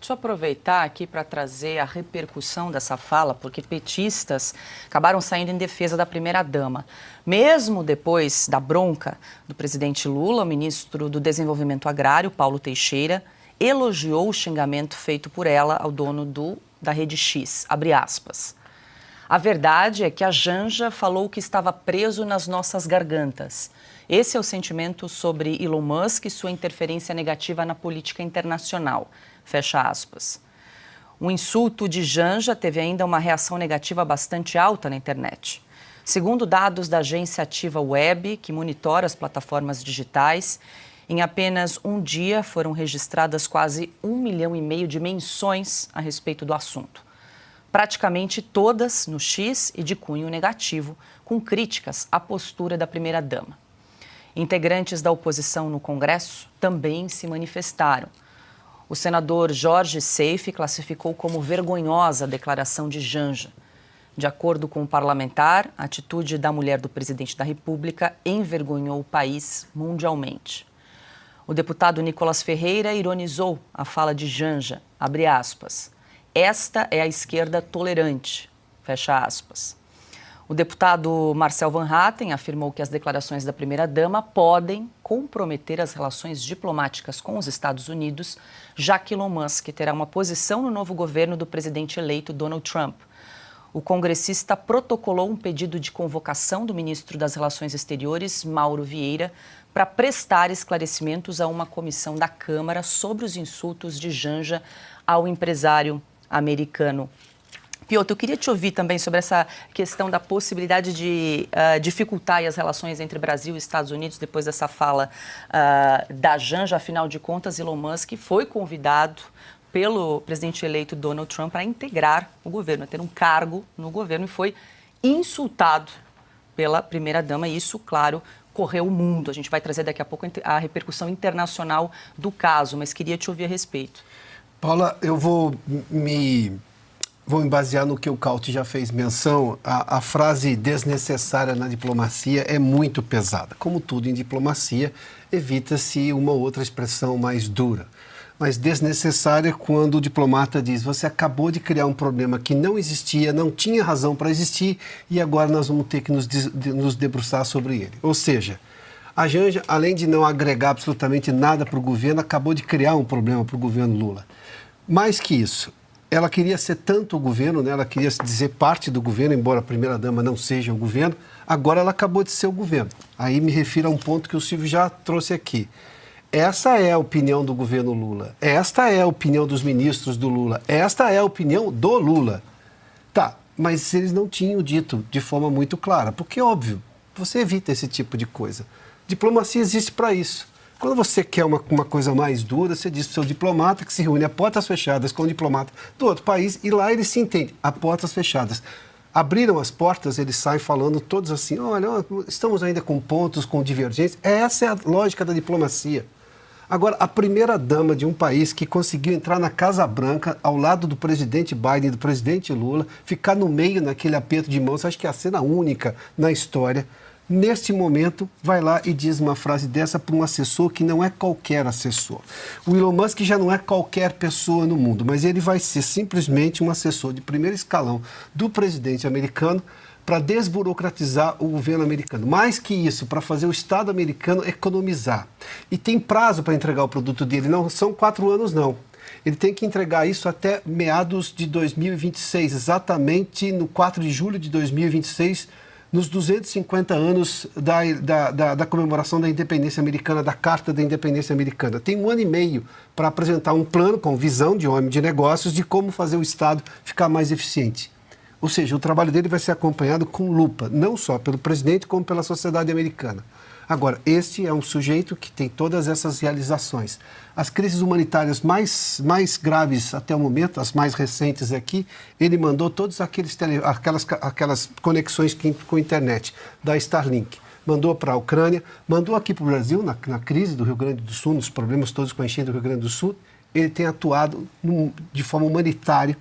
Deixa eu aproveitar aqui para trazer a repercussão dessa fala, porque petistas acabaram saindo em defesa da primeira-dama. Mesmo depois da bronca do presidente Lula, o ministro do Desenvolvimento Agrário, Paulo Teixeira, elogiou o xingamento feito por ela ao dono da Rede X, abre aspas. A verdade é que a Janja falou que estava preso nas nossas gargantas. Esse é o sentimento sobre Elon Musk e sua interferência negativa na política internacional. Fecha aspas. O insulto de Janja teve ainda uma reação negativa bastante alta na internet. Segundo dados da agência Ativa Web, que monitora as plataformas digitais, em apenas um dia foram registradas quase 1,5 milhão de menções a respeito do assunto. Praticamente todas no X e de cunho negativo, com críticas à postura da primeira-dama. Integrantes da oposição no Congresso também se manifestaram. O senador Jorge Seife classificou como vergonhosa a declaração de Janja. De acordo com o parlamentar, a atitude da mulher do presidente da República envergonhou o país mundialmente. O deputado Nicolas Ferreira ironizou a fala de Janja, abre aspas. Esta é a esquerda tolerante, fecha aspas. O deputado Marcel Van Hatten afirmou que as declarações da primeira-dama podem comprometer as relações diplomáticas com os Estados Unidos, já que Elon Musk terá uma posição no novo governo do presidente eleito Donald Trump. O congressista protocolou um pedido de convocação do ministro das Relações Exteriores, Mauro Vieira, para prestar esclarecimentos a uma comissão da Câmara sobre os insultos de Janja ao empresário americano. Piotr, eu queria te ouvir também sobre essa questão da possibilidade de dificultar as relações entre Brasil e Estados Unidos depois dessa fala da Janja. Afinal de contas, Elon Musk foi convidado pelo presidente eleito Donald Trump para integrar o governo, a ter um cargo no governo, e foi insultado pela primeira-dama. E isso, claro, correu o mundo. A gente vai trazer daqui a pouco a repercussão internacional do caso, mas queria te ouvir a respeito. Paula, eu vou me basear no que o Caute já fez menção. A frase desnecessária na diplomacia é muito pesada. Como tudo em diplomacia, evita-se uma outra expressão mais dura. Mas desnecessária quando o diplomata diz: você acabou de criar um problema que não existia, não tinha razão para existir, e agora nós vamos ter que nos debruçar sobre ele. Ou seja, a Janja, além de não agregar absolutamente nada para o governo, acabou de criar um problema para o governo Lula. Mais que isso, ela queria ser tanto o governo, né? Ela queria se dizer parte do governo, embora a primeira-dama não seja o governo, agora ela acabou de ser o governo. Aí me refiro a um ponto que o Silvio já trouxe aqui. Essa é a opinião do governo Lula, esta é a opinião dos ministros do Lula, esta é a opinião do Lula. Tá, mas eles não tinham dito de forma muito clara, porque, óbvio, você evita esse tipo de coisa. Diplomacia existe para isso. Quando você quer uma coisa mais dura, você diz para o seu diplomata que se reúne a portas fechadas com o diplomata do outro país e lá eles se entendem, a portas fechadas. Abriram as portas, eles saem falando todos assim, olha, estamos ainda com pontos, com divergências. Essa é a lógica da diplomacia. Agora, a primeira-dama de um país que conseguiu entrar na Casa Branca ao lado do presidente Biden e do presidente Lula, ficar no meio naquele aperto de mãos, acho que é a cena única na história. Neste momento, vai lá e diz uma frase dessa para um assessor que não é qualquer assessor. O Elon Musk já não é qualquer pessoa no mundo, mas ele vai ser simplesmente um assessor de primeiro escalão do presidente americano para desburocratizar o governo americano. Mais que isso, para fazer o Estado americano economizar. E tem prazo para entregar o produto dele, não são 4 anos, não. Ele tem que entregar isso até meados de 2026, exatamente no 4 de julho de 2026, nos 250 anos da comemoração da independência americana, da Carta da Independência Americana. Tem 1 ano e meio para apresentar um plano com visão de homem de negócios de como fazer o Estado ficar mais eficiente. Ou seja, o trabalho dele vai ser acompanhado com lupa, não só pelo presidente, como pela sociedade americana. Agora, este é um sujeito que tem todas essas realizações. As crises humanitárias mais graves até o momento, as mais recentes aqui, ele mandou todas aquelas conexões com a internet da Starlink. Mandou para a Ucrânia, mandou aqui para o Brasil, na crise do Rio Grande do Sul, nos problemas todos com a enchente do Rio Grande do Sul. Ele tem atuado de forma humanitária,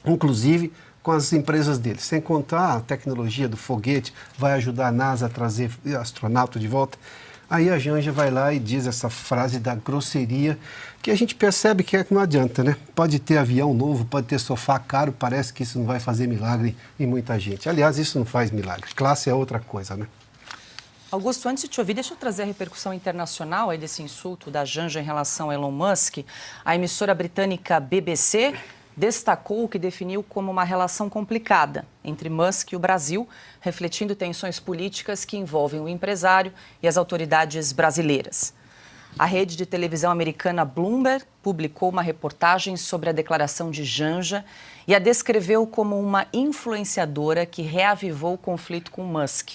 inclusive com as empresas dele. Sem contar a tecnologia do foguete, vai ajudar a NASA a trazer astronauta de volta. Aí a Janja vai lá e diz essa frase da grosseria, que a gente percebe que não adianta, né? Pode ter avião novo, pode ter sofá caro, parece que isso não vai fazer milagre em muita gente. Aliás, isso não faz milagre. Classe é outra coisa, né? Augusto, antes de te ouvir, deixa eu trazer a repercussão internacional aí desse insulto da Janja em relação a Elon Musk. A emissora britânica BBC destacou o que definiu como uma relação complicada entre Musk e o Brasil, refletindo tensões políticas que envolvem o empresário e as autoridades brasileiras. A rede de televisão americana Bloomberg publicou uma reportagem sobre a declaração de Janja e a descreveu como uma influenciadora que reavivou o conflito com Musk.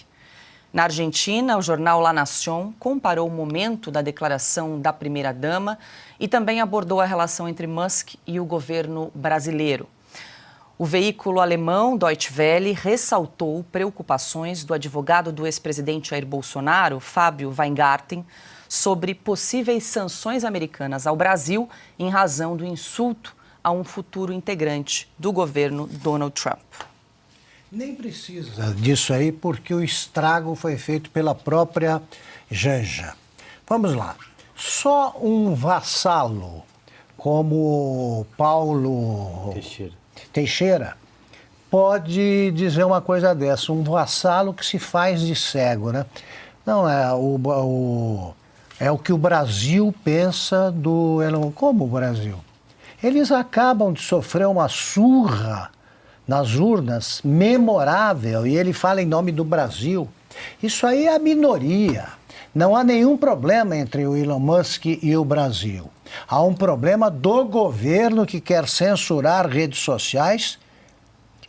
Na Argentina, o jornal La Nación comparou o momento da declaração da primeira-dama e também abordou a relação entre Musk e o governo brasileiro. O veículo alemão Deutsche Welle ressaltou preocupações do advogado do ex-presidente Jair Bolsonaro, Fábio Weingarten, sobre possíveis sanções americanas ao Brasil em razão do insulto a um futuro integrante do governo Donald Trump. Nem precisa disso aí, porque o estrago foi feito pela própria Janja. Vamos lá. Só um vassalo como Paulo Teixeira pode dizer uma coisa dessa. Um vassalo que se faz de cego, né? Não é o que o Brasil pensa do... Como o Brasil? Eles acabam de sofrer uma surra nas urnas, memorável, e ele fala em nome do Brasil. Isso aí é a minoria. Não há nenhum problema entre o Elon Musk e o Brasil. Há um problema do governo que quer censurar redes sociais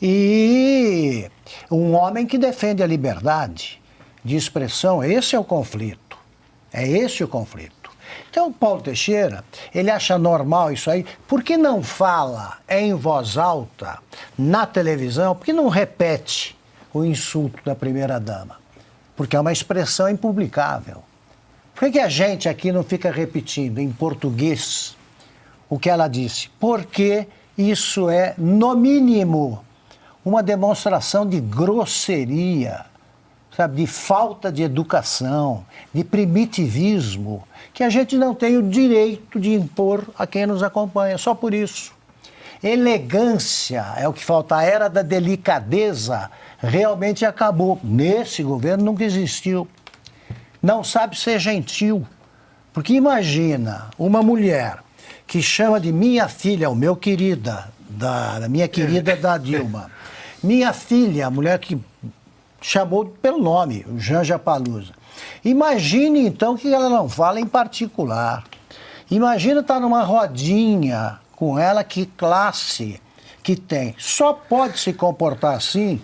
e um homem que defende a liberdade de expressão. Esse é o conflito. É esse o conflito. Então, o Paulo Teixeira, ele acha normal isso aí. Por que não fala em voz alta na televisão? Por que não repete o insulto da primeira-dama? Porque é uma expressão impublicável. Por que a gente aqui não fica repetindo em português o que ela disse? Porque isso é, no mínimo, uma demonstração de grosseria, sabe, de falta de educação, de primitivismo, que a gente não tem o direito de impor a quem nos acompanha, só por isso. Elegância é o que falta, a era da delicadeza realmente acabou. Nesse governo nunca existiu. Não sabe ser gentil, porque imagina uma mulher que chama de minha filha, o meu querida, da minha querida da Dilma, minha filha, a mulher que chamou pelo nome, o Janja Palusa. Imagine, então, que ela não fala em particular. Imagina estar numa rodinha com ela, que classe que tem. Só pode se comportar assim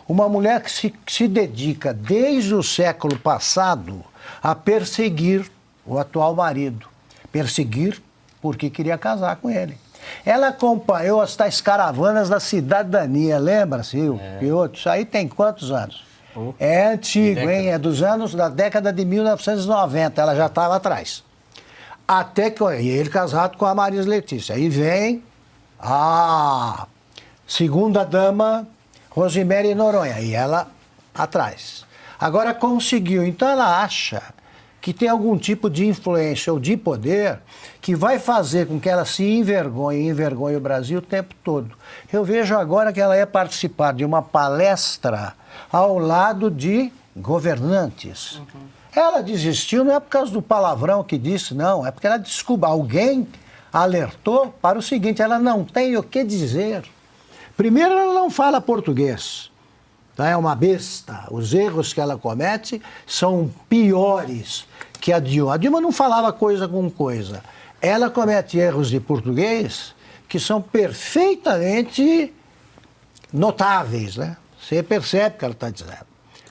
uma mulher que se dedica desde o século passado a perseguir o atual marido. Perseguir porque queria casar com ele. Ela acompanhou as tais caravanas da cidadania, lembra, Silvio? Isso aí tem quantos anos? É antigo, hein? É da década de 1990, ela já estava atrás. Até que e ele casado com a Marisa Letícia. Aí vem a segunda-dama Rosemary Noronha, e ela atrás. Agora conseguiu, então ela acha que tem algum tipo de influência ou de poder que vai fazer com que ela se envergonhe o Brasil o tempo todo. Eu vejo agora que ela ia participar de uma palestra ao lado de governantes. Uhum. Ela desistiu não é por causa do palavrão que disse, não, é porque ela descobriu, alguém alertou para o seguinte, ela não tem o que dizer. Primeiro, ela não fala português. É uma besta. Os erros que ela comete são piores que a Dilma. A Dilma não falava coisa com coisa. Ela comete erros de português que são perfeitamente notáveis, né? Você percebe o que ela está dizendo.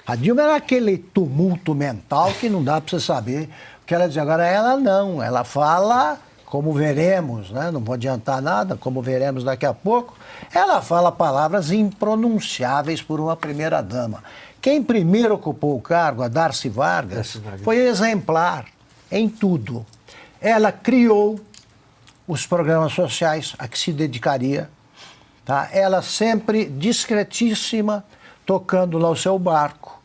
A Dilma era aquele tumulto mental que não dá para você saber o que ela diz. Agora, ela não. Ela fala, como veremos, né? Não vou adiantar nada, como veremos daqui a pouco. Ela fala palavras impronunciáveis por uma primeira-dama. Quem primeiro ocupou o cargo, a Darcy Vargas, foi exemplar em tudo. Ela criou os programas sociais a que se dedicaria. Tá? Ela sempre discretíssima, tocando lá o seu barco.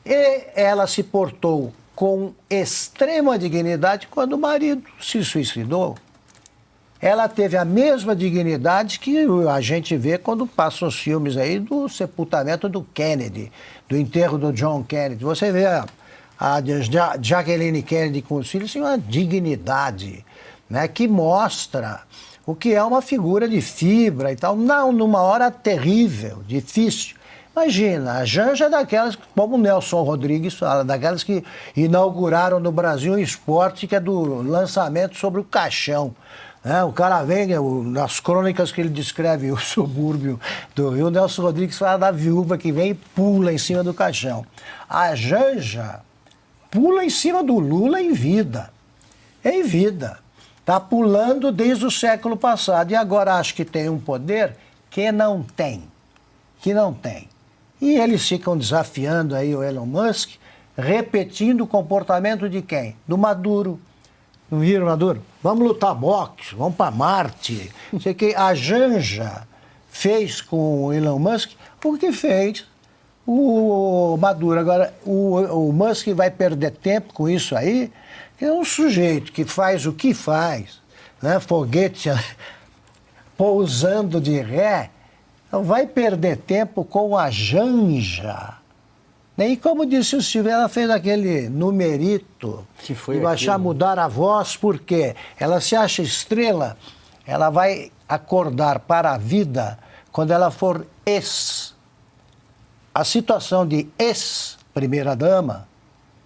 E ela se portou com extrema dignidade quando o marido se suicidou. Ela teve a mesma dignidade que a gente vê quando passam os filmes aí do sepultamento do Kennedy, do enterro do John Kennedy. Você vê a Jacqueline Kennedy com os filhos, tem uma dignidade, né, que mostra o que é uma figura de fibra e tal, não numa hora terrível, difícil. Imagina, a Janja é daquelas, como o Nelson Rodrigues fala, daquelas que inauguraram no Brasil um esporte que é do lançamento sobre o caixão. O cara vem, nas crônicas que ele descreve o subúrbio do Rio, o Nelson Rodrigues fala da viúva que vem e pula em cima do caixão. A Janja pula em cima do Lula em vida. Em vida. Está pulando desde o século passado. E agora acho que tem um poder que não tem. Que não tem. E eles ficam desafiando aí o Elon Musk, repetindo o comportamento de quem? Do Maduro. Não viram, Maduro? Vamos lutar boxe, vamos para Marte. Sei que a Janja fez com o Elon Musk o que fez o Maduro. Agora, o Musk vai perder tempo com isso aí. É um sujeito que faz o que faz, né? Foguete pousando de ré, não vai perder tempo com a Janja. E como disse o Silvio, ela fez aquele numerito que foi de baixar, mudar a voz, porque ela se acha estrela, ela vai acordar para a vida quando ela for ex. A situação de ex-primeira-dama,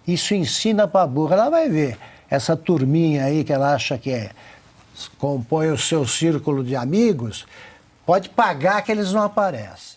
isso ensina para a burra. Ela vai ver essa turminha aí que ela acha que compõe o seu círculo de amigos, pode pagar que eles não aparecem.